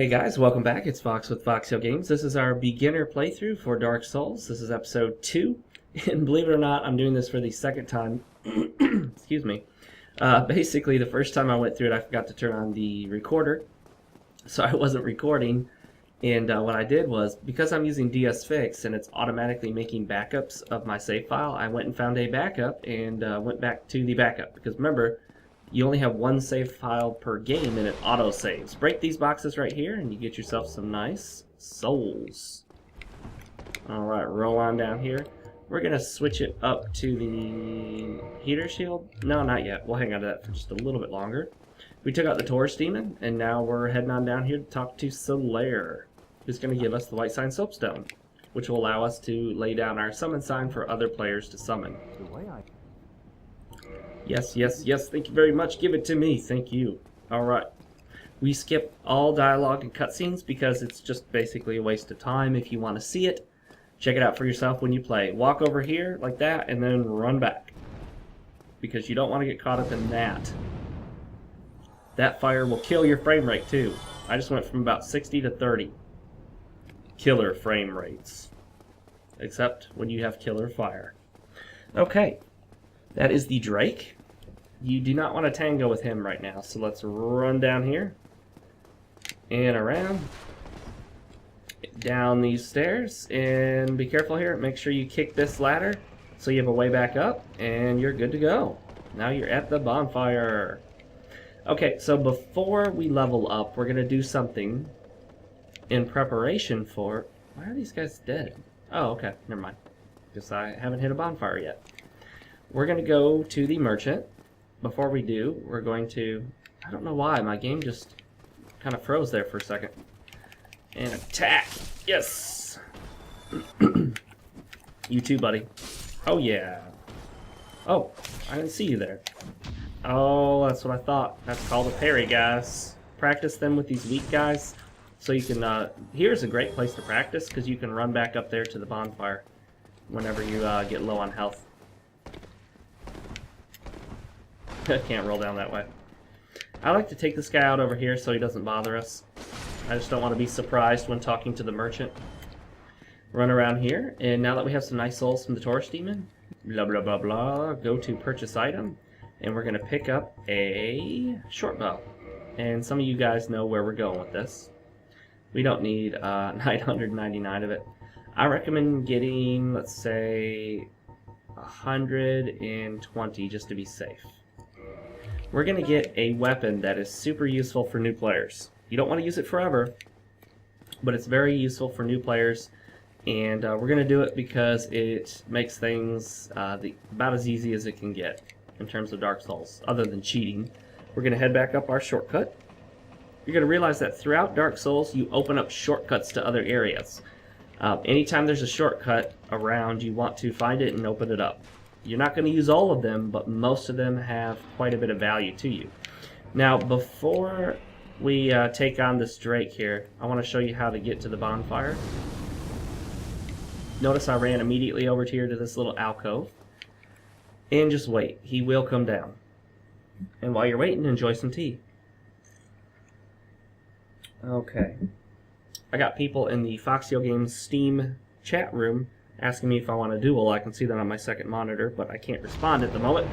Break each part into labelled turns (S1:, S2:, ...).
S1: Hey guys, welcome back. It's Fox with Foxhill Games. This is our beginner playthrough for Dark Souls. This is episode 2, and believe it or not, I'm doing this for the second time. Excuse me. Basically, the first time I went through it, I forgot to turn on the recorder, so I wasn't recording. And what I did was, because I'm using DSFix and it's automatically making backups of my save file, I went and found a backup and went back to the backup. Because remember, you only have one save file per game and it auto saves. Break these boxes right here and you get yourself some nice souls. Alright, roll on down here. We're going to switch it up to the heater shield. No, not yet. We'll hang on to that for just a little bit longer. We took out the Taurus Demon and now we're heading on down here to talk to Solaire, who's going to give us the White Sign Soapstone, which will allow us to lay down our summon sign for other players to summon. Yes, yes, yes, thank you very much. Give it to me. Thank you. Alright. We skip all dialogue and cutscenes because it's just basically a waste of time. If you want to see it, check it out for yourself when you play. Walk over here like that and then run back, because you don't want to get caught up in that. That fire will kill your frame rate too. I just went from about 60 to 30. Killer frame rates. Except when you have killer fire. Okay. That is the Drake. You do not want to tango with him right now, so let's run down here and around down these stairs, and be careful here. Make sure you kick this ladder so you have a way back up, and you're good to go. Now you're at the bonfire. Okay, so before we level up, we're going to do something in preparation for... Why are these guys dead? Oh, okay, never mind. Guess I haven't hit a bonfire yet. We're going to go to the merchant. Before we do, we're going to... I don't know why, my game just kind of froze there for a second. And attack! Yes! You too, buddy. Oh, yeah. Oh, I didn't see you there. Oh, that's what I thought. That's called a parry, guys. Practice them with these weak guys. So you can... here's a great place to practice, because you can run back up there to the bonfire whenever you get low on health. Can't roll down that way. I like to take this guy out over here so he doesn't bother us. I just don't want to be surprised when talking to the merchant. Run around here, and now that we have some nice souls from the Taurus Demon, blah blah blah blah, go to purchase item, and we're going to pick up a short bow. And some of you guys know where we're going with this. We don't need 999 of it. I recommend getting, let's say, 120 just to be safe. We're going to get a weapon that is super useful for new players. You don't want to use it forever, but it's very useful for new players. And we're going to do it because it makes things about as easy as it can get in terms of Dark Souls, other than cheating. We're going to head back up our shortcut. You're going to realize that throughout Dark Souls, you open up shortcuts to other areas. Anytime there's a shortcut around, you want to find it and open it up. You're not going to use all of them, but most of them have quite a bit of value to you. Now, before we take on this Drake here, I want to show you how to get to the bonfire. Notice I ran immediately over here to this little alcove. And just wait. He will come down. And while you're waiting, enjoy some tea. Okay. I got people in the Foxhill Games Steam chat room asking me if I want a duel. I can see that on my second monitor, but I can't respond at the moment.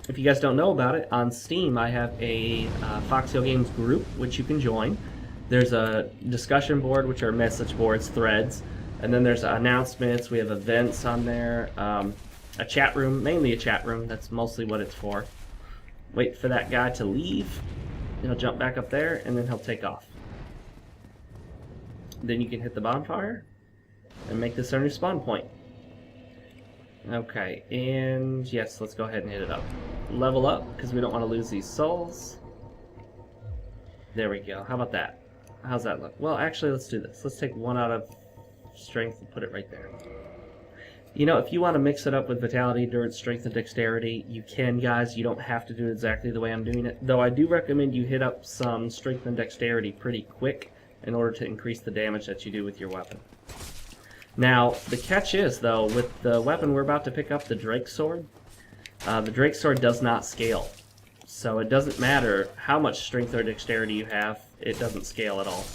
S1: If you guys don't know about it, on Steam I have a Foxhill Games group which you can join. There's a discussion board, which are message boards, threads, and then there's announcements. We have events on there, a chat room, mainly a chat room. That's mostly what it's for. Wait for that guy to leave. He'll jump back up there, and then he'll take off. Then you can hit the bonfire and make this our new spawn point. Okay, and yes, let's go ahead and hit it up. Level up, because we don't want to lose these souls. There we go. How about that? How's that look? Well, actually, let's do this. Let's take one out of strength and put it right there. You know, if you want to mix it up with vitality, endurance, strength, and dexterity, you can, guys. You don't have to do it exactly the way I'm doing it. Though I do recommend you hit up some strength and dexterity pretty quick in order to increase the damage that you do with your weapon. Now, the catch is, though, with the weapon we're about to pick up, the Drake Sword, the Drake Sword does not scale. So it doesn't matter how much strength or dexterity you have. it doesn't scale at all.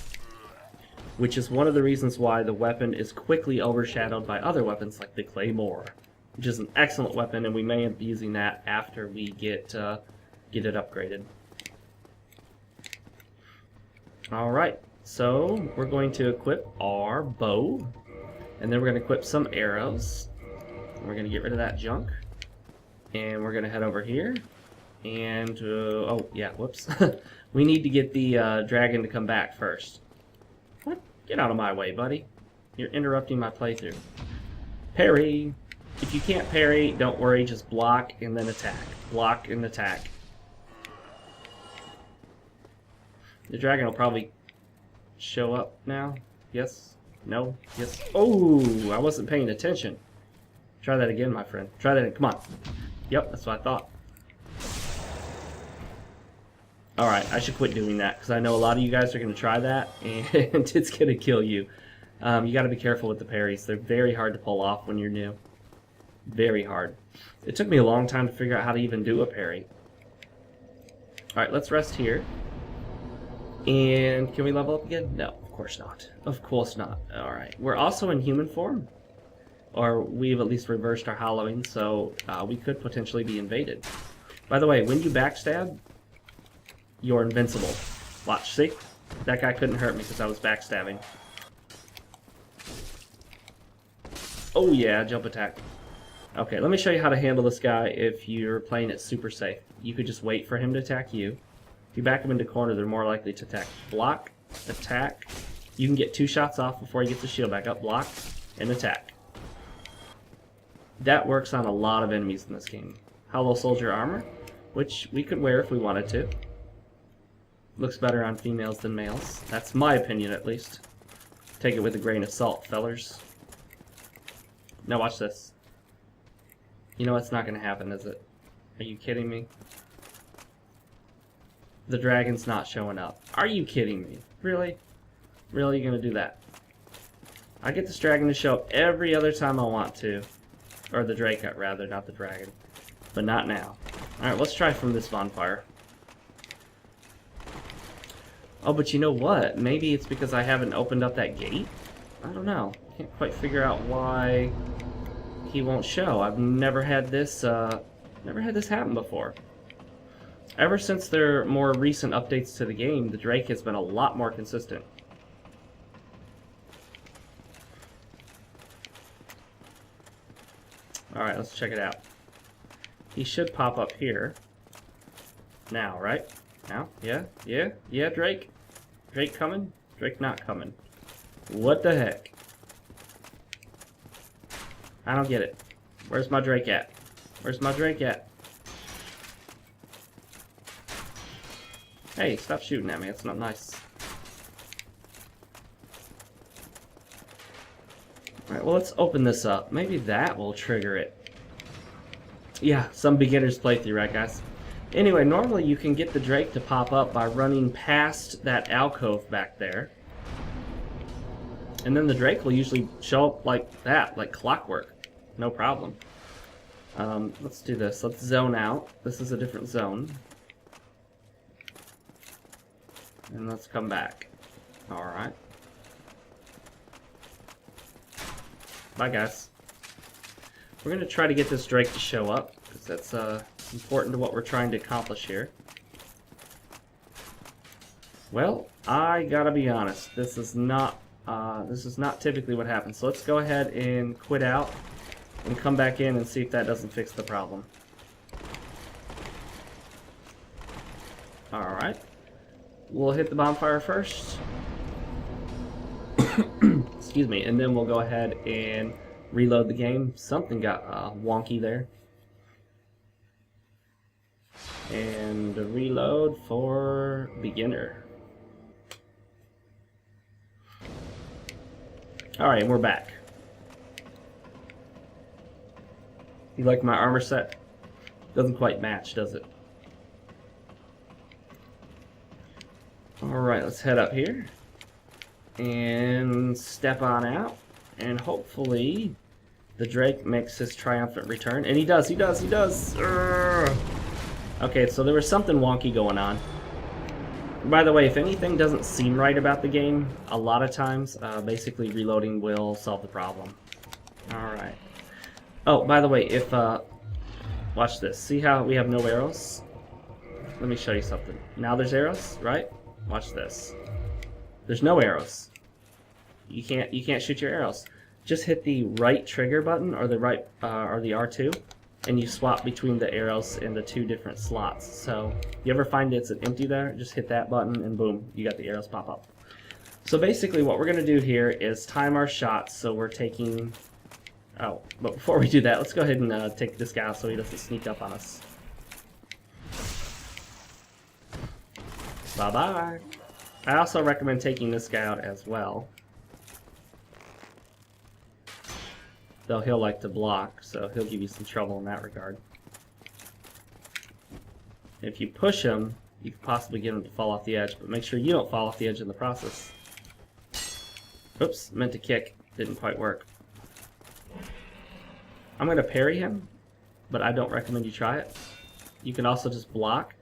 S1: Which is one of the reasons why the weapon is quickly overshadowed by other weapons like the Claymore, which is an excellent weapon, and we may be using that after we get it upgraded. Alright, so we're going to equip our bow, and then we're going to equip some arrows. We're going to get rid of that junk, and we're going to head over here, and, oh yeah, whoops. We need to get the dragon to come back first. What? Get out of my way, buddy. You're interrupting my playthrough. Parry! If you can't parry, don't worry, just block and then attack. Block and attack. The dragon will probably show up now. Yes? No? Yes? Oh, I wasn't paying attention. Try that again, my friend. Try that again. Come on. Yep, that's what I thought. Alright, I should quit doing that, because I know a lot of you guys are going to try that, and it's going to kill you. You got to be careful with the parries. They're very hard to pull off when you're new. Very hard. It took me a long time to figure out how to even do a parry. Alright, let's rest here. And can we level up again? No, of course not. Of course not. Alright, we're also in human form. Or we've at least reversed our hollowing, so we could potentially be invaded. By the way, when you backstab, you're invincible. Watch, see? That guy couldn't hurt me because I was backstabbing. Oh yeah, jump attack. Okay, let me show you how to handle this guy if you're playing it super safe. You could just wait for him to attack you. If you back him into corner, they're more likely to attack. Block, attack. You can get 2 shots off before he gets the shield back up. Block, and attack. That works on a lot of enemies in this game. Hollow Soldier armor, which we could wear if we wanted to. Looks better on females than males. That's my opinion, at least. Take it with a grain of salt, fellers. Now watch this. You know it's not going to happen, is it? Are you kidding me? The dragon's not showing up. Are you kidding me? Really? Really, you going to do that? I get this dragon to show up every other time I want to. Or the Drake, rather, not the dragon. But not now. Alright, let's try from this bonfire. Oh, but you know what? Maybe it's because I haven't opened up that gate? I don't know. Can't quite figure out why he won't show. I've never had this happen before. Ever since their more recent updates to the game, the Drake has been a lot more consistent. Alright, let's check it out. He should pop up here. Now, right? Now? Yeah? Yeah? Yeah, Drake? Drake coming? Drake not coming. What the heck? I don't get it. Where's my Drake at? Where's my Drake at? Hey, stop shooting at me. It's not nice. Alright, well, let's open this up. Maybe that will trigger it. Yeah, some beginner's playthrough, right, guys? Anyway, normally you can get the Drake to pop up by running past that alcove back there. And then the Drake will usually show up like that, like clockwork. No problem. Let's do this. Let's zone out. This is a different zone. And let's come back. Alright. Bye, guys. We're going to try to get this Drake to show up, because that's important to what we're trying to accomplish here. Well, I gotta be honest. This is not typically what happens. So let's go ahead and quit out and come back in and see if that doesn't fix the problem. Alright. We'll hit the bonfire first. Excuse me. And then we'll go ahead and reload the game. Something got wonky there. And a reload for beginner. Alright, we're back. You like my armor set? Doesn't quite match, does it? Alright, let's head up here. And step on out. And hopefully the Drake makes his triumphant return. And he does, he does, he does! Urgh. Okay, so there was something wonky going on. By the way, if anything doesn't seem right about the game, a lot of times, basically reloading will solve the problem. Alright. Oh, by the way, if, watch this. See how we have no arrows? Let me show you something. Now there's arrows, right? Watch this. There's no arrows. You can't shoot your arrows. Just hit the right trigger button or the right or the R2, and you swap between the arrows in the two different slots. So you ever find it's an empty there, just hit that button and boom, you got the arrows pop up. So basically what we're going to do here is time our shots. So we're taking... Oh, but before we do that, let's go ahead and take this guy out so he doesn't sneak up on us. Bye-bye. I also recommend taking this guy out as well. Though he'll like to block, so he'll give you some trouble in that regard. If you push him, you could possibly get him to fall off the edge, but make sure you don't fall off the edge in the process. Oops, meant to kick. Didn't quite work. I'm going to parry him, but I don't recommend you try it. You can also just block.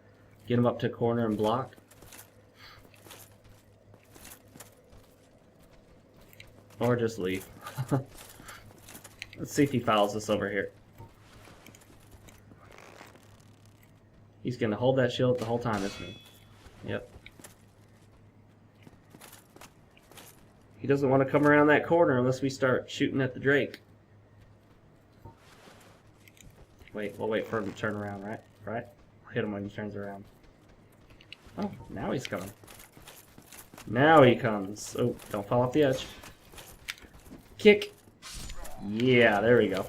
S1: Get him up to a corner and block. Or just leave. Let's see if he follows us over here. He's going to hold that shield the whole time, isn't he? Yep. He doesn't want to come around that corner unless we start shooting at the Drake. Wait, we'll wait for him to turn around, right? Right? I'll hit him when he turns around. Oh, now he's coming. Now he comes. Oh, don't fall off the edge. Kick. Yeah, there we go.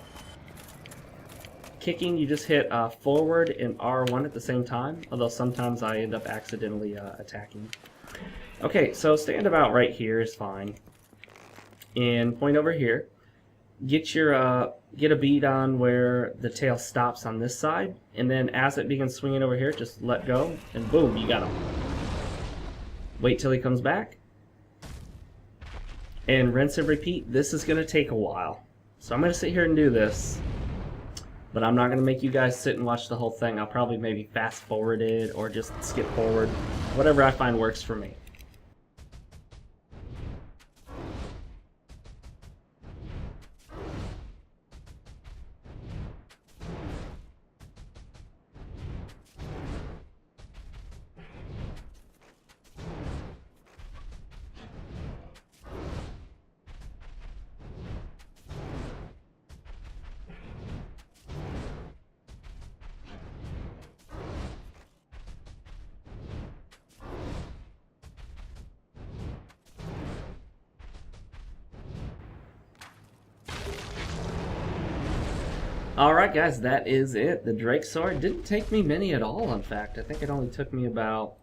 S1: Kicking, you just hit forward and R1 at the same time, although sometimes I end up accidentally attacking. Okay, so stand about right here is fine. And point over here. Get your get a bead on where the tail stops on this side, and then as it begins swinging over here, just let go, and boom, you got him. Wait till he comes back. And rinse and repeat. This is going to take a while. So I'm going to sit here and do this. But I'm not going to make you guys sit and watch the whole thing. I'll probably maybe fast forward it or just skip forward. Whatever I find works for me. Alright guys, that is it. The Drake sword didn't take me many at all, in fact. I think it only took me about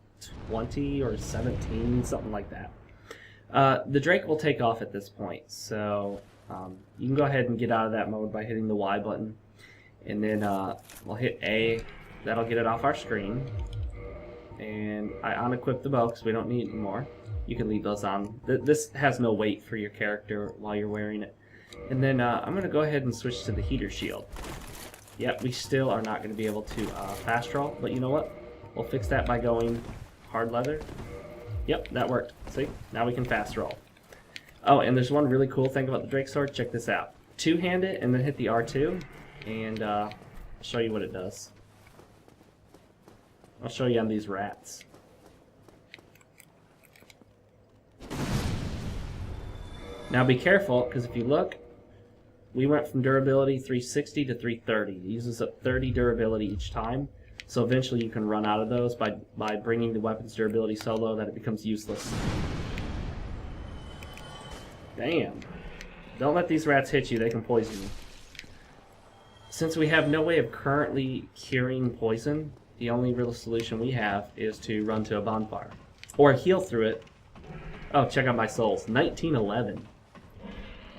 S1: 20 or 17, something like that. The Drake will take off at this point, so you can go ahead and get out of that mode by hitting the Y button. And then we'll hit A. That'll get it off our screen. And I unequip the bow because we don't need it anymore. You can leave those on. This has no weight for your character while you're wearing it. And then I'm going to go ahead and switch to the heater shield. Yep, we still are not going to be able to fast roll, but you know what? We'll fix that by going hard leather. Yep, that worked. See? Now we can fast roll. Oh, and there's one really cool thing about the Drake sword. Check this out. Two-hand it and then hit the R2, and I'll show you what it does. I'll show you on these rats. Now be careful, because if you look, we went from durability 360 to 330. It uses up 30 durability each time. So eventually you can run out of those by bringing the weapon's durability so low that it becomes useless. Damn. Don't let these rats hit you, they can poison you. Since we have no way of currently curing poison, the only real solution we have is to run to a bonfire. Or heal through it. Oh, check out my souls. 1911.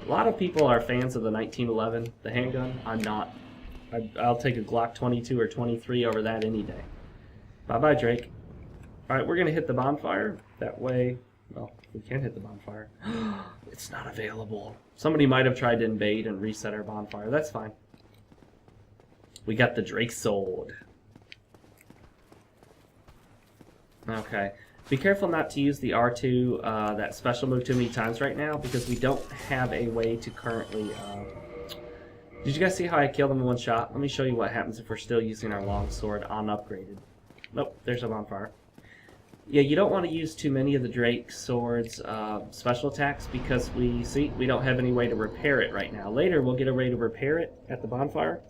S1: A lot of people are fans of the 1911, the handgun. I'm not. I'll take a Glock 22 or 23 over that any day. Bye-bye, Drake. Alright, we're going to hit the bonfire. That way, well, we can hit the bonfire. It's not available. Somebody might have tried to invade and reset our bonfire. That's fine. We got the Drake sword. Okay. Be careful not to use the R2, that special move, too many times right now, because we don't have a way to currently... Did you guys see how I killed him in one shot? Let me show you what happens if we're still using our longsword unupgraded. Nope, there's a bonfire. Yeah, you don't want to use too many of the Drake Sword's special attacks because we don't have any way to repair it right now. Later, we'll get a way to repair it at the bonfire.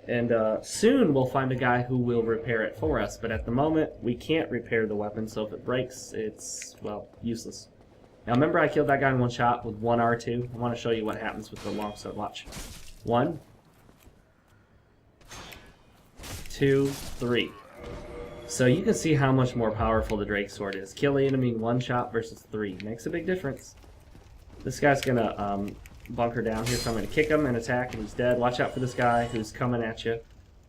S1: And soon we'll find a guy who will repair it for us, but at the moment we can't repair the weapon, so if it breaks, it's, well, useless. Now remember I killed that guy in one shot with one R2? I want to show you what happens with the longsword. Watch. 1, 2, 3. So you can see how much more powerful the Drake Sword is. Kill the enemy in one shot versus 3. Makes a big difference. This guy's gonna bunker down here, so I'm going to kick him and attack, and he's dead. Watch out for this guy who's coming at you.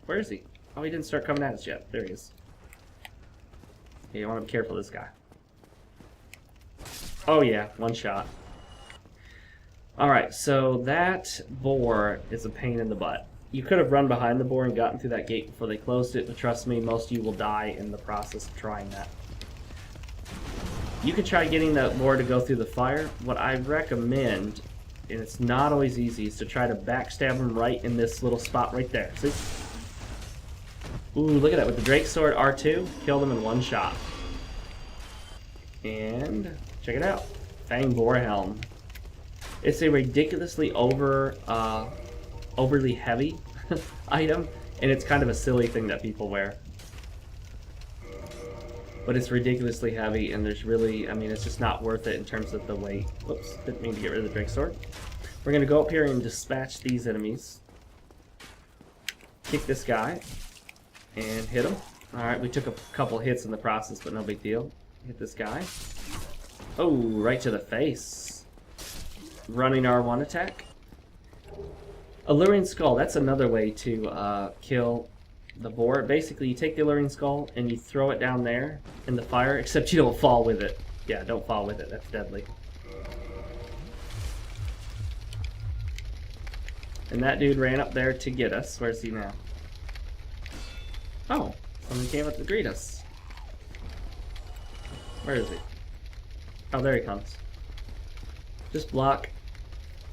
S1: Where is he? Oh, he didn't start coming at us yet. There he is. Yeah, you want to be careful of this guy. Oh yeah, one shot. Alright, so that boar is a pain in the butt. You could have run behind the boar and gotten through that gate before they closed it, but trust me, most of you will die in the process of trying that. You could try getting that boar to go through the fire. What I recommend, and it's not always easy, is to try to backstab him right in this little spot right there. See? Ooh, look at that. With the Drake Sword R2, killed him in one shot. And check it out. Fang Boar Helm. It's a ridiculously overly heavy item, and it's kind of a silly thing that people wear. But it's ridiculously heavy, and there's really, I mean, it's just not worth it in terms of the weight. Whoops, didn't mean to get rid of the Drake Sword. We're going to go up here and dispatch these enemies. Kick this guy, and hit him. Alright, we took a couple hits in the process, but no big deal. Hit this guy. Oh, right to the face. Running R1 attack. Alluring Skull, that's another way to kill the boar. Basically, you take the Alluring Skull and you throw it down there in the fire, except you don't fall with it. Yeah, don't fall with it. That's deadly. And that dude ran up there to get us. Where's he now? Oh, someone came up to greet us. Where is he? Oh, there he comes. Just block,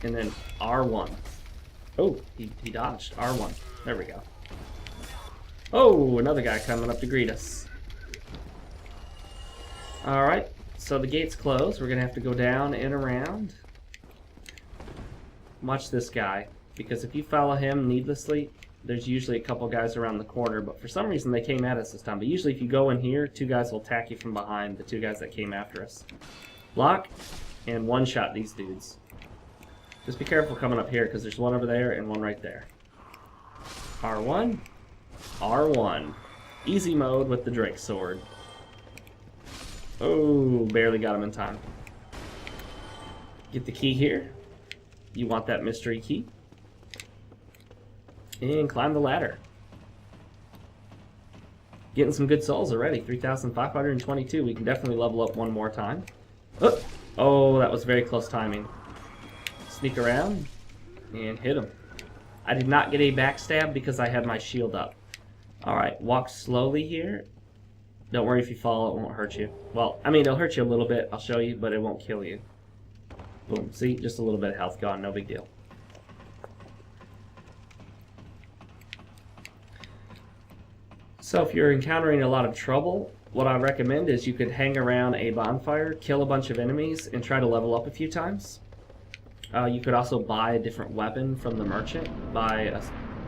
S1: and then R1. Oh, he dodged. R1. There we go. Oh, another guy coming up to greet us. Alright, so the gate's closed. We're going to have to go down and around. Watch this guy, because if you follow him needlessly, there's usually a couple guys around the corner, but for some reason they came at us this time. But usually if you go in here, 2 guys will attack you from behind, the 2 guys that came after us. Block, and one-shot these dudes. Just be careful coming up here, because there's one over there and one right there. R1. R1. Easy mode with the Drake Sword. Oh, barely got him in time. Get the key here. You want that mystery key. And climb the ladder. Getting some good souls already. 3,522. We can definitely level up one more time. Oh, that was very close timing. Sneak around and hit him. I did not get a backstab because I had my shield up. Alright, walk slowly here. Don't worry if you fall, it won't hurt you. Well, I mean, it'll hurt you a little bit, I'll show you, but it won't kill you. Boom, see? Just a little bit of health gone, no big deal. So if you're encountering a lot of trouble, what I recommend is you could hang around a bonfire, kill a bunch of enemies, and try to level up a few times. You could also buy a different weapon from the merchant by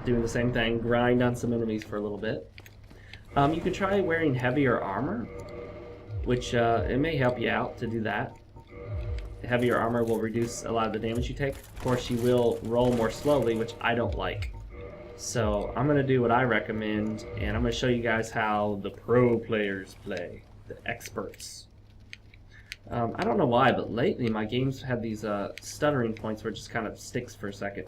S1: doing the same thing, grind on some enemies for a little bit. You could try wearing heavier armor, which it may help you out to do that. Heavier armor will reduce a lot of the damage you take. Of course, you will roll more slowly, which I don't like. So I'm going to do what I recommend, and I'm going to show you guys how the pro players play, the experts. I don't know why, but lately my games had these stuttering points where it just kind of sticks for a second.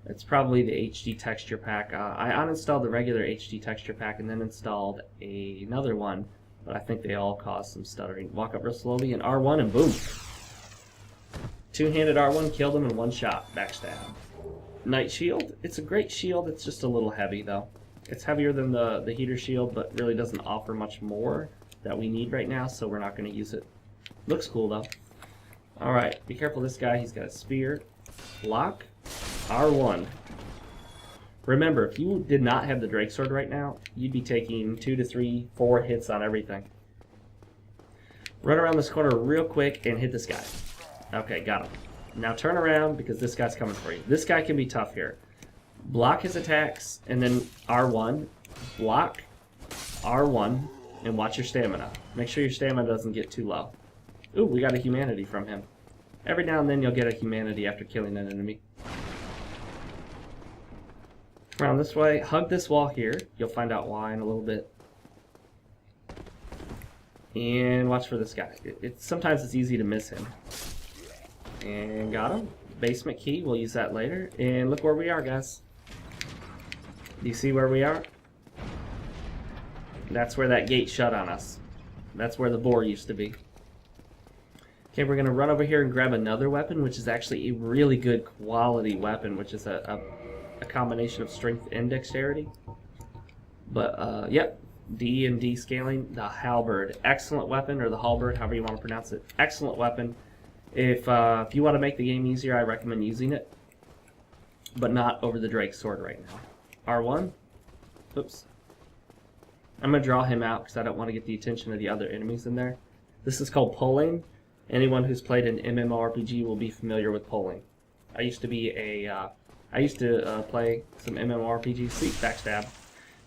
S1: It's probably the HD texture pack. I uninstalled the regular HD texture pack and then installed another one, but I think they all cause some stuttering. Walk up real slowly and R1 and boom! Two-handed R1 killed him in one shot. Backstab. Night Shield. It's a great shield. It's just a little heavy though. It's heavier than the heater shield, but really doesn't offer much more. that we need right now, so we're not going to use it. Looks cool though. Alright, be careful this guy, he's got a spear. Block. R1. Remember, if you did not have the Drake Sword right now, you'd be taking 2 to 3, 4 hits on everything. Run around this corner real quick and hit this guy. Okay, got him. Now turn around because this guy's coming for you. This guy can be tough here. Block his attacks and then R1. Block, R1, and watch your stamina. Make sure your stamina doesn't get too low. Ooh, we got a humanity from him. Every now and then you'll get a humanity after killing an enemy. Around this way, hug this wall here. You'll find out why in a little bit. And watch for this guy. Sometimes it's easy to miss him. And got him. Basement key, we'll use that later. And look where we are, guys. Do you see where we are? That's where that gate shut on us. That's where the boar used to be. Okay, we're going to run over here and grab another weapon, which is actually a really good quality weapon, which is a combination of strength and dexterity. But, yep, D and D scaling. The halberd. Excellent weapon, or the halberd, however you want to pronounce it. Excellent weapon. If you want to make the game easier, I recommend using it. But not over the Drake Sword right now. R1. Oops. I'm going to draw him out because I don't want to get the attention of the other enemies in there. This is called pulling. Anyone who's played an MMORPG will be familiar with pulling. I used to play some MMORPG, sleep backstab,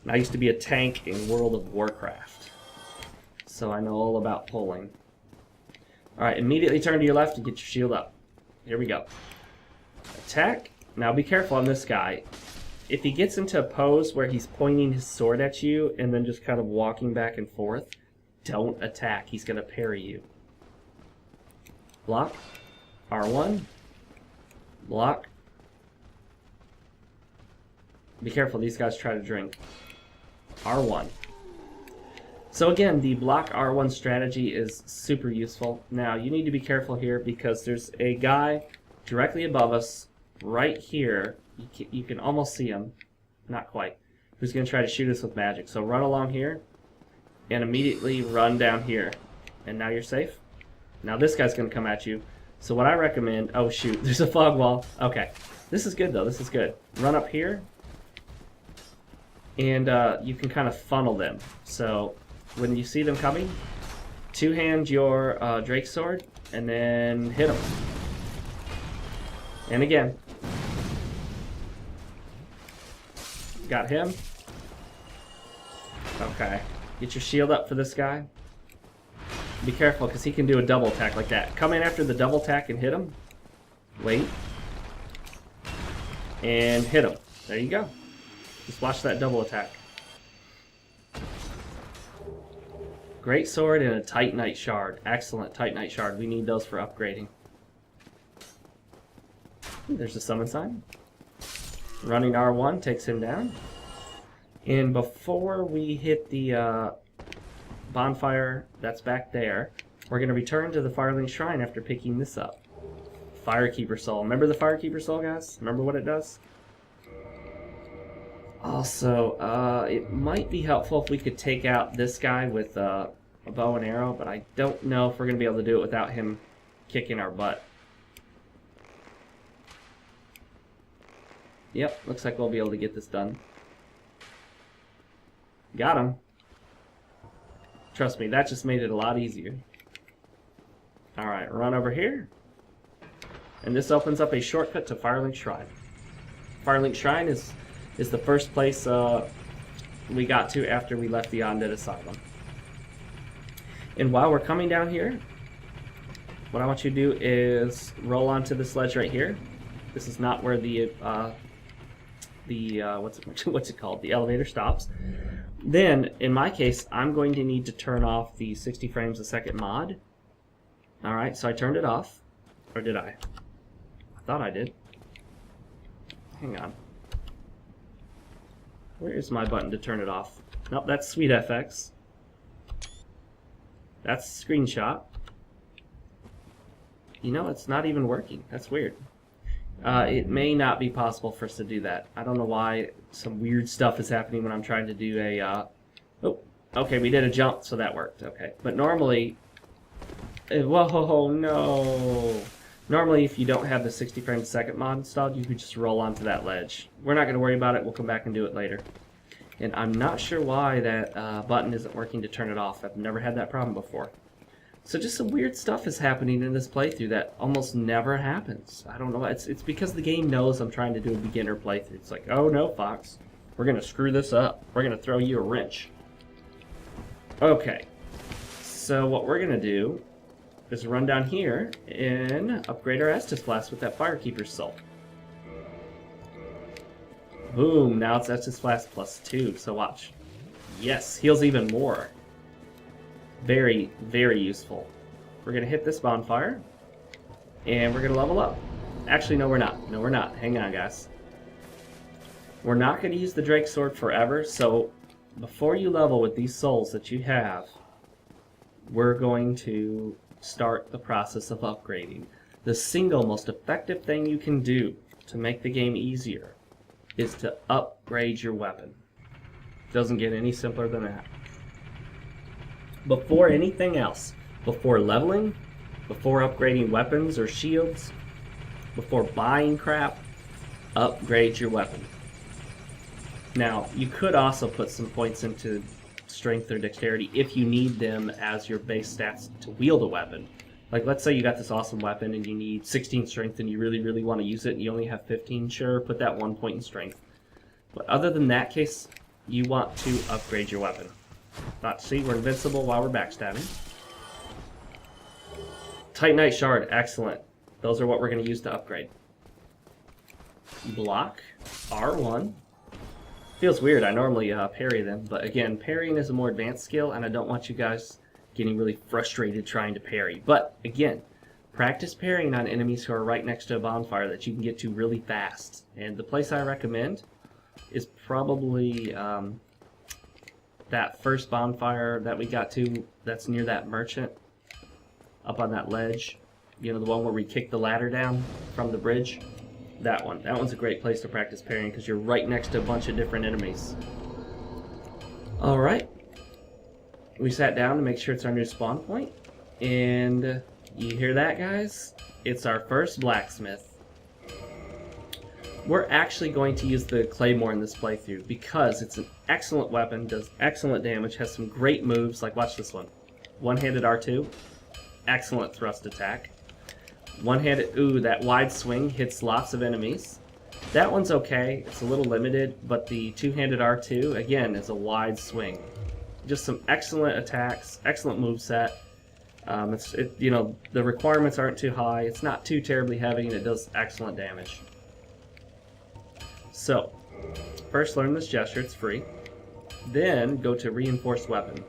S1: and I used to be a tank in World of Warcraft. So I know all about pulling. Alright, immediately turn to your left and get your shield up. Here we go. Attack. Now be careful on this guy. If he gets into a pose where he's pointing his sword at you and then just kind of walking back and forth, don't attack. He's going to parry you. Block. R1. Block. Be careful, these guys try to drink. R1. So again, the block R1 strategy is super useful. Now, you need to be careful here because there's a guy directly above us, right here. You can almost see him. Not quite. Who's going to try to shoot us with magic. So run along here and immediately run down here. And now you're safe. Now this guy's going to come at you. So what I recommend... Oh, shoot. There's a fog wall. Okay. This is good, though. This is good. Run up here. And you can kind of funnel them. So when you see them coming, two-hand your Drake Sword and then hit them. And again. Got him. Okay. Get your shield up for this guy. Be careful, because he can do a double attack like that. Come in after the double attack and hit him. Wait. And hit him. There you go. Just watch that double attack. Great sword and a Titanite shard. Excellent Titanite shard. We need those for upgrading. There's the summon sign. Running R1 takes him down. And before we hit the bonfire that's back there, we're going to return to the Firelink Shrine after picking this up. Firekeeper Soul. Remember the Firekeeper Soul, guys? Remember what it does? Also, it might be helpful if we could take out this guy with a bow and arrow, but I don't know if we're going to be able to do it without him kicking our butt. Yep, looks like we'll be able to get this done. Got him. Trust me, that just made it a lot easier. Alright, run over here. And this opens up a shortcut to Firelink Shrine. Firelink Shrine is the first place we got to after we left the Undead Asylum. And while we're coming down here, what I want you to do is roll onto this ledge right here. This is not where the what's it called? The elevator stops. Then, in my case, I'm going to need to turn off the 60 frames a second mod. Alright, so I turned it off. Or did I? I thought I did. Hang on. Where is my button to turn it off? Nope, that's Sweet FX. That's screenshot. You know, it's not even working. That's weird. It may not be possible for us to do that. I don't know why some weird stuff is happening when I'm trying to do a... oh, Okay, we did a jump, so that worked. Okay, but normally... Whoa, no! Normally, if you don't have the 60 frames a second mod installed, you could just roll onto that ledge. We're not going to worry about it. We'll come back and do it later. And I'm not sure why that button isn't working to turn it off. I've never had that problem before. So just some weird stuff is happening in this playthrough that almost never happens. I don't know. It's because the game knows I'm trying to do a beginner playthrough. It's like, oh no, Fox. We're going to screw this up. We're going to throw you a wrench. Okay. So what we're going to do is run down here and upgrade our Estus Flask with that Firekeeper's Soul. Boom, now it's Estus Flask +2, so watch. Yes, heals even more. Very, very useful. We're going to hit this bonfire, and we're going to level up. Actually, no we're not. No we're not. Hang on, guys. We're not going to use the Drake Sword forever, so before you level with these souls that you have, we're going to start the process of upgrading. The single most effective thing you can do to make the game easier is to upgrade your weapon. Doesn't get any simpler than that. Before anything else, before leveling, before upgrading weapons or shields, before buying crap, upgrade your weapon. Now, you could also put some points into strength or dexterity if you need them as your base stats to wield a weapon. Like, let's say you got this awesome weapon and you need 16 strength and you really, really want to use it and you only have 15, sure, put that 1 point in strength. But other than that case, you want to upgrade your weapon. See, we're invincible while we're backstabbing. Titanite Shard, excellent. Those are what we're going to use to upgrade. Block, R1. Feels weird, I normally parry them, but again, parrying is a more advanced skill, and I don't want you guys getting really frustrated trying to parry. But again, practice parrying on enemies who are right next to a bonfire that you can get to really fast. And the place I recommend is probably that first bonfire that we got to that's near that merchant up on that ledge. You know, the one where we kick the ladder down from the bridge. That one. That one's a great place to practice parrying because you're right next to a bunch of different enemies. Alright. We sat down to make sure it's our new spawn point. And you hear that, guys? It's our first blacksmith. We're actually going to use the Claymore in this playthrough because it's an excellent weapon, does excellent damage, has some great moves, like watch this one. One-handed R2, excellent thrust attack. One-handed, ooh, that wide swing hits lots of enemies. That one's okay, it's a little limited, but the two-handed R2, again, is a wide swing. Just some excellent attacks, excellent moveset. You know, the requirements aren't too high, it's not too terribly heavy, and it does excellent damage. So, first learn this gesture, it's free. Then go to Reinforced Weapon.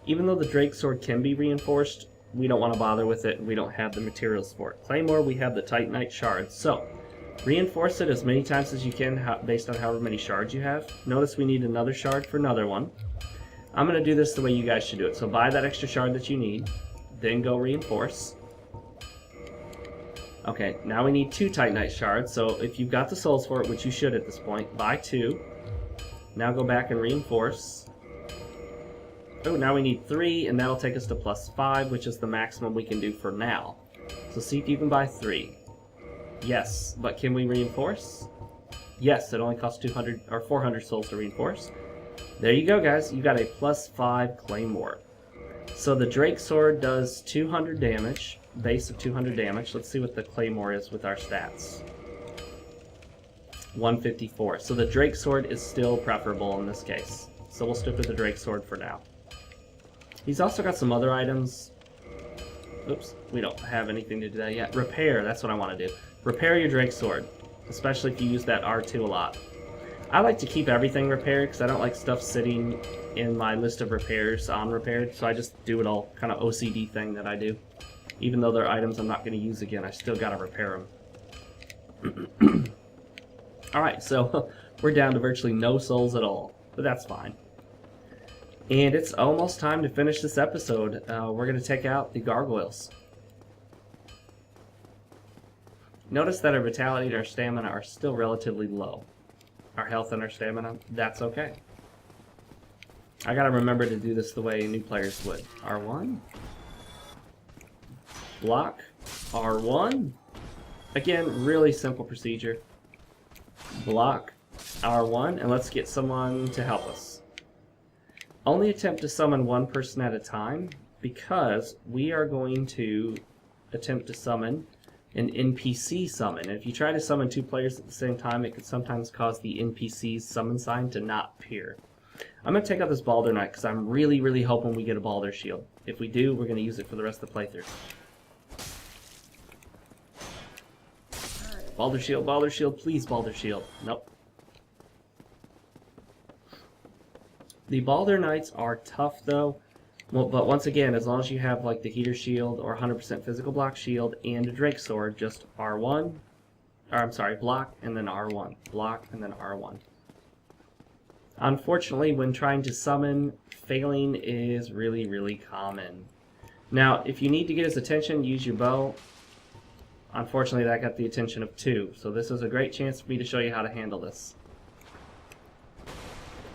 S1: Even though the Drake Sword can be reinforced, we don't want to bother with it, and we don't have the materials for it. Claymore, we have the Titanite Shards. So, reinforce it as many times as you can based on however many shards you have. Notice we need another shard for another one. I'm going to do this the way you guys should do it. So buy that extra shard that you need, then go reinforce. Okay, now we need 2 Titanite Shards, so if you've got the souls for it, which you should at this point, buy 2. Now go back and reinforce. Oh, now we need 3, and that'll take us to +5, which is the maximum we can do for now. So see if you can buy 3. Yes, but can we reinforce? Yes, it only costs 200 or 400 souls to reinforce. There you go, guys. You got a +5 Claymore. So the Drake Sword does 200 damage, base of 200 damage. Let's see what the Claymore is with our stats. 154. So the Drake Sword is still preferable in this case. So we'll stick with the Drake Sword for now. He's also got some other items. Oops, we don't have anything to do that yet. Repair, that's what I want to do. Repair your Drake Sword, especially if you use that R2 a lot. I like to keep everything repaired because I don't like stuff sitting in my list of repairs unrepaired, so I just do it all, kind of OCD thing that I do. Even though they're items I'm not going to use again, I still got to repair them. Alright, so we're down to virtually no souls at all, but that's fine. And it's almost time to finish this episode. We're going to take out the Gargoyles. Notice that our vitality and our stamina are still relatively low. Our health and our stamina, that's okay. I gotta remember to do this the way new players would. R1. Block. R1. Again, really simple procedure. Block. R1. And let's get someone to help us. Only attempt to summon one person at a time, because we are going to attempt to summon an NPC summon. And if you try to summon two players at the same time, it could sometimes cause the NPC's summon sign to not appear. I'm going to take out this Balder Knight because I'm really, really hoping we get a Balder Shield. If we do, we're going to use it for the rest of the playthrough. Balder Shield, please Balder Shield. Nope. The Balder Knights are tough though, well, but once again, as long as you have like the Heater Shield or 100% Physical Block Shield and a Drake Sword, just R1, or I'm sorry, block and then R1, block and then R1. Unfortunately, when trying to summon, failing is really, really common. Now, if you need to get his attention, use your bow. Unfortunately, that got the attention of two, so this is a great chance for me to show you how to handle this.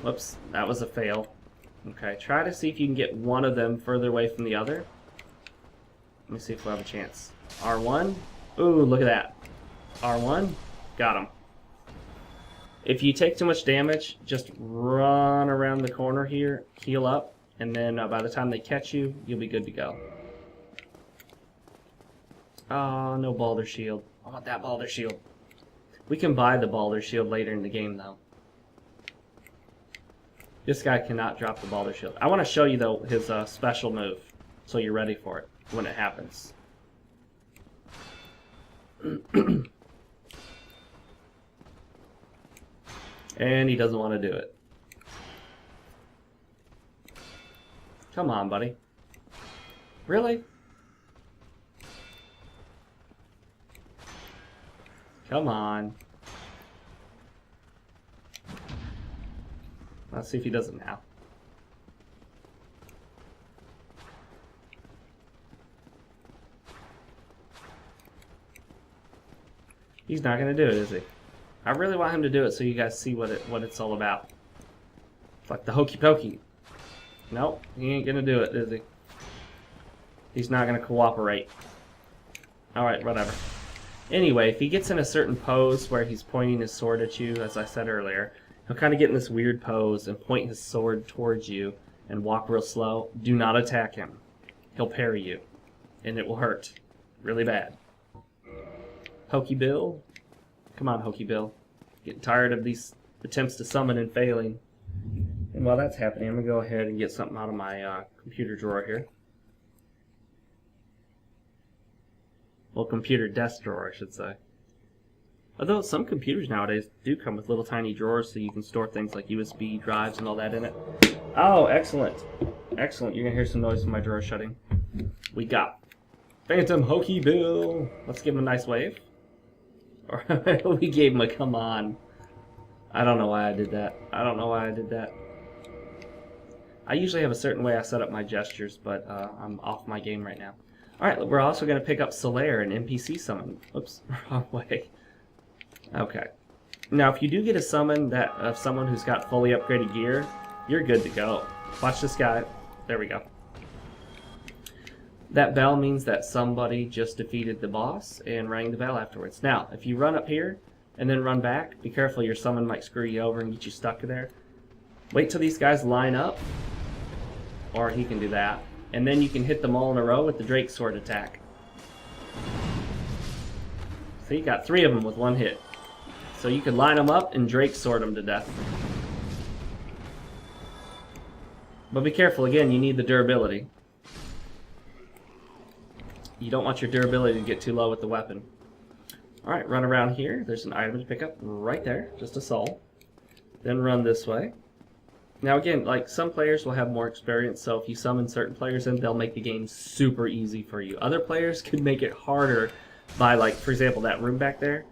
S1: Whoops, that was a fail. Okay, try to see if you can get one of them further away from the other. Let me see if we'll have a chance. R1. Ooh, look at that. R1. Got him. If you take too much damage, just run around the corner here, heal up, and then by the time they catch you, you'll be good to go. Oh, no Balder Shield. I want that Balder Shield. We can buy the Balder Shield later in the game, though. This guy cannot drop the Balder Shield. I want to show you, though, his special move, so you're ready for it when it happens. And he doesn't want to do it. Come on, buddy. Really? Come on. Let's see if he does it now. He's not going to do it, is he? I really want him to do it so you guys see what it's all about. It's like the hokey pokey. Nope, he ain't going to do it, is he? He's not going to cooperate. Alright, whatever. Anyway, if he gets in a certain pose where he's pointing his sword at you, as I said earlier, he'll kind of get in this weird pose and point his sword towards you and walk real slow. Do not attack him. He'll parry you, and it will hurt really bad. Hokey Bill. Come on, Hokey Bill. Getting tired of these attempts to summon and failing. And while that's happening, I'm going to go ahead and get something out of my computer drawer here. Well, computer desk drawer, I should say. Although some computers nowadays do come with little tiny drawers so you can store things like USB drives and all that in it. Oh, excellent. Excellent. You're going to hear some noise from my drawer shutting. We got Phantom Hokey Bill. Let's give him a nice wave. Or we gave him a come on. I don't know why I did that. I don't know why I did that. I usually have a certain way I set up my gestures, but I'm off my game right now. Alright, we're also going to pick up Solaire, an NPC summon. Oops, wrong way. Okay. Now, if you do get a summon that of someone who's got fully upgraded gear, you're good to go. Watch this guy. There we go. That bell means that somebody just defeated the boss and rang the bell afterwards. Now, if you run up here and then run back, be careful, your summon might screw you over and get you stuck there. Wait till these guys line up, or he can do that, and then you can hit them all in a row with the Drake Sword attack. See, you got 3 of them with 1 hit. So you can line them up and Drake Sword them to death. But be careful, again, you need the durability. You don't want your durability to get too low with the weapon. Alright, run around here. There's an item to pick up right there, just a soul. Then run this way. Now again, like some players will have more experience, so if you summon certain players in, they'll make the game super easy for you. Other players could make it harder by, like, for example, that room back there.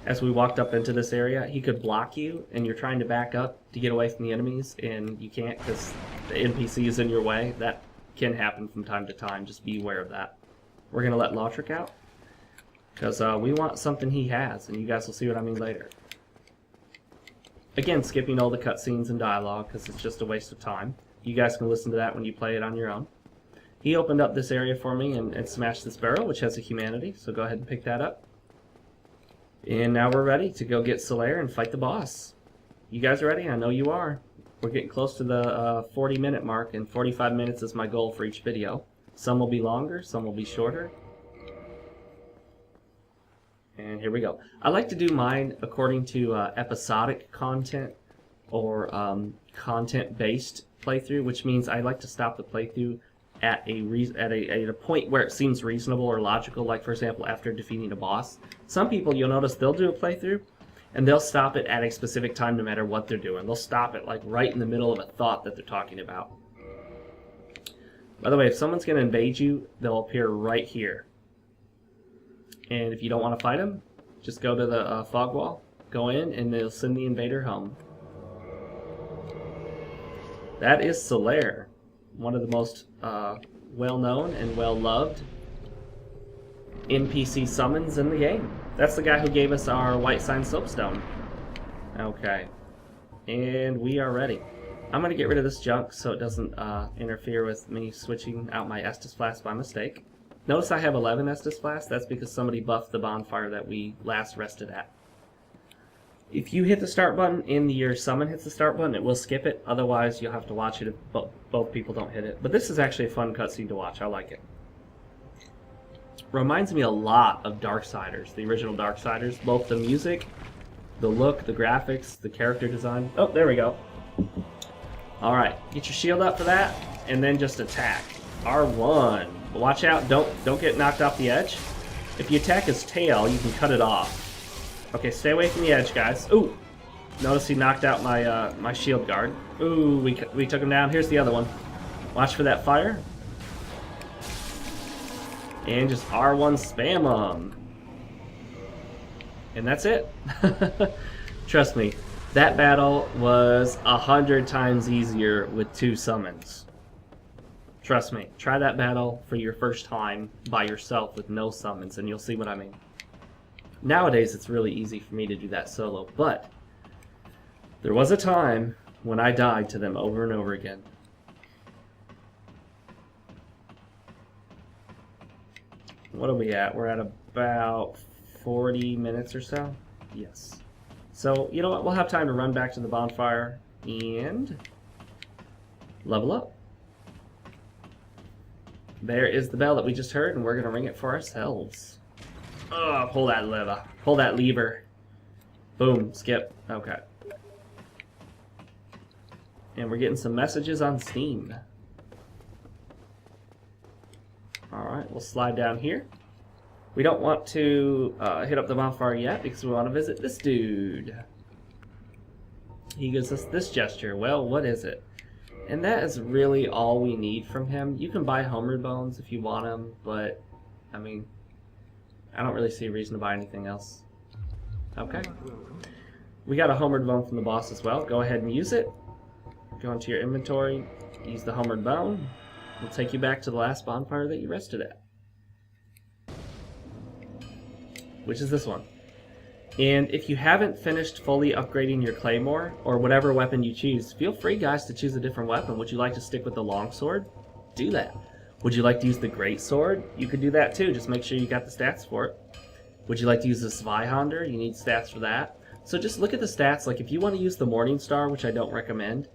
S1: As we walked up into this area, he could block you, and you're trying to back up to get away from the enemies, and you can't because the NPC is in your way. That can happen from time to time. Just be aware of that. We're going to let Lautrec out because we want something he has, and you guys will see what I mean later. Again, skipping all the cutscenes and dialogue because it's just a waste of time. You guys can listen to that when you play it on your own. He opened up this area for me and smashed this barrel, which has a humanity, so go ahead and pick that up. And now we're ready to go get Solaire and fight the boss. You guys ready? I know you are. We're getting close to the 40-minute mark, and 45 minutes is my goal for each video. Some will be longer, some will be shorter. And here we go. I like to do mine according to episodic content or content-based playthrough, which means I like to stop the playthrough at a point where it seems reasonable or logical, like for example after defeating a boss. Some people, you'll notice, they'll do a playthrough and they'll stop it at a specific time no matter what they're doing. They'll stop it like right in the middle of a thought that they're talking about. By the way, if someone's going to invade you, they'll appear right here. And if you don't want to fight them, just go to the fog wall, go in, and they'll send the invader home. That is Solaire, one of the most well-known and well-loved NPC summons in the game. That's the guy who gave us our White Sign Soapstone. Okay. And we are ready. I'm going to get rid of this junk so it doesn't interfere with me switching out my Estus Flask by mistake. Notice I have 11 Estus Flasks. That's because somebody buffed the bonfire that we last rested at. If you hit the start button and your summon hits the start button, it will skip it. Otherwise, you'll have to watch it if both people don't hit it. But this is actually a fun cutscene to watch. I like it. Reminds me a lot of Darksiders, the original Darksiders. Both the music, the look, the graphics, the character design. Oh, there we go. Alright, get your shield up for that, and then just attack. R1. Watch out, don't get knocked off the edge. If you attack his tail, you can cut it off. Okay, stay away from the edge, guys. Ooh! Notice he knocked out my my shield guard. Ooh, we took him down. Here's the other one. Watch for that fire. And just R1 spam them. And that's it. Trust me, that battle was 100 times easier with 2 summons. Trust me, try that battle for your first time by yourself with no summons and you'll see what I mean. Nowadays it's really easy for me to do that solo, but there was a time when I died to them over and over again. What are we at? We're at about 40 minutes or so? Yes. So, you know what? We'll have time to run back to the bonfire and level up. There is the bell that we just heard, and we're going to ring it for ourselves. Oh, pull that lever. Pull that lever. Boom. Skip. Okay. And we're getting some messages on Steam. Alright, we'll slide down here. We don't want to hit up the bonfire yet because we want to visit this dude. He gives us this gesture. Well, what is it? And that is really all we need from him. You can buy Homer Bones if you want them, but, I mean, I don't really see a reason to buy anything else. Okay. We got a Homered Bone from the boss as well. Go ahead and use it. Go into your inventory, use the Homered Bone. We'll take you back to the last bonfire that you rested at, which is this one. And if you haven't finished fully upgrading your claymore, or whatever weapon you choose, feel free, guys, to choose a different weapon. Would you like to stick with the longsword? Do that. Would you like to use the greatsword? You could do that too, just make sure you got the stats for it. Would you like to use the Zweihander? You need stats for that. So just look at the stats. Like if you want to use the Morning Star, which I don't recommend,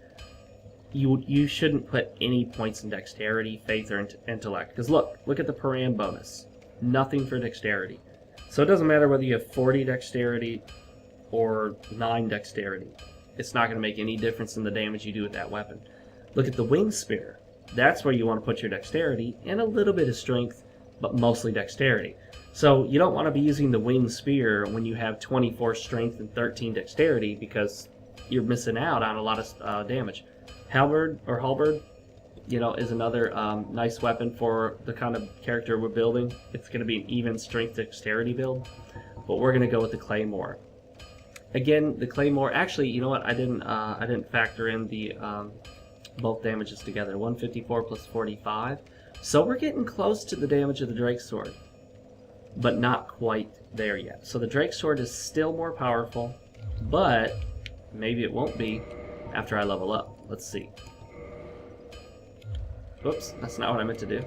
S1: you shouldn't put any points in dexterity, faith, or intellect. Because look at the Paran bonus. Nothing for dexterity. So it doesn't matter whether you have 40 dexterity or 9 dexterity. It's not going to make any difference in the damage you do with that weapon. Look at the Wing Spear. That's where you want to put your dexterity and a little bit of strength, but mostly dexterity. So you don't want to be using the Wing Spear when you have 24 strength and 13 dexterity because you're missing out on a lot of damage. Halberd, you know, is another nice weapon for the kind of character we're building. It's going to be an even strength dexterity build, but we're going to go with the Claymore. Again, the Claymore. Actually, you know what? I didn't factor in the both damages together. 154 plus 45. So we're getting close to the damage of the Drake Sword, but not quite there yet. So the Drake Sword is still more powerful, but maybe it won't be after I level up. Let's see. Whoops, that's not what I meant to do.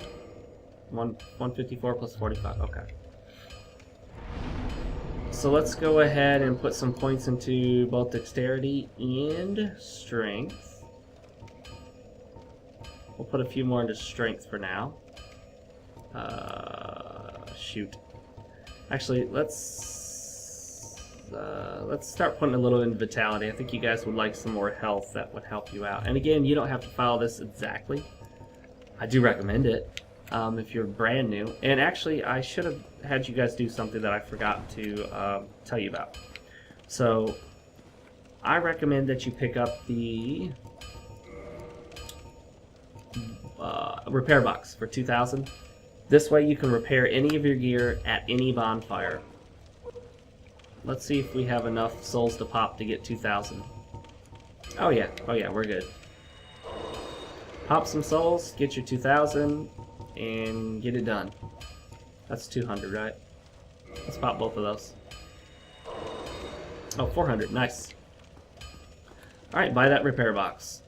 S1: 154 plus 45, okay. So let's go ahead and put some points into both dexterity and strength. We'll put a few more into strength for now. Shoot. Actually, let's start putting a little in vitality. I think you guys would like some more health. That would help you out. And again, you don't have to follow this exactly. I do recommend it if you're brand new. And actually, I should have had you guys do something that I forgot to tell you about. So, I recommend that you pick up the repair box for 2,000. This way you can repair any of your gear at any bonfire. Let's see if we have enough souls to pop to get 2,000. Oh yeah, we're good. Pop some souls, get your 2,000, and get it done. That's 200, right? Let's pop both of those. Oh, 400, nice. Alright, buy that repair box.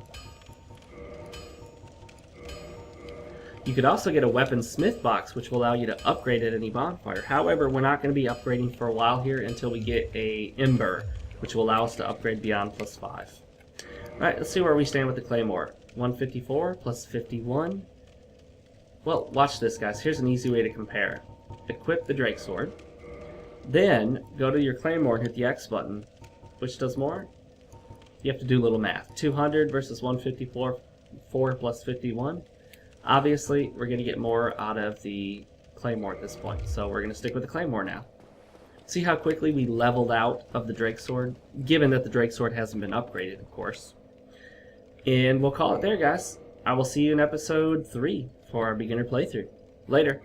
S1: You could also get a weaponsmith box, which will allow you to upgrade at any bonfire. However, we're not going to be upgrading for a while here until we get a ember, which will allow us to upgrade beyond +5. Alright, let's see where we stand with the claymore. 154 plus 51. Well, watch this, guys. Here's an easy way to compare. Equip the Drake Sword. Then, go to your claymore and hit the X button. Which does more? You have to do a little math. 200 versus 154 plus 51. Obviously, we're going to get more out of the claymore at this point, so we're going to stick with the claymore now. See how quickly we leveled out of the Drake Sword, given that the Drake Sword hasn't been upgraded, of course. And we'll call it there, guys. I will see you in episode 3 for our beginner playthrough. Later.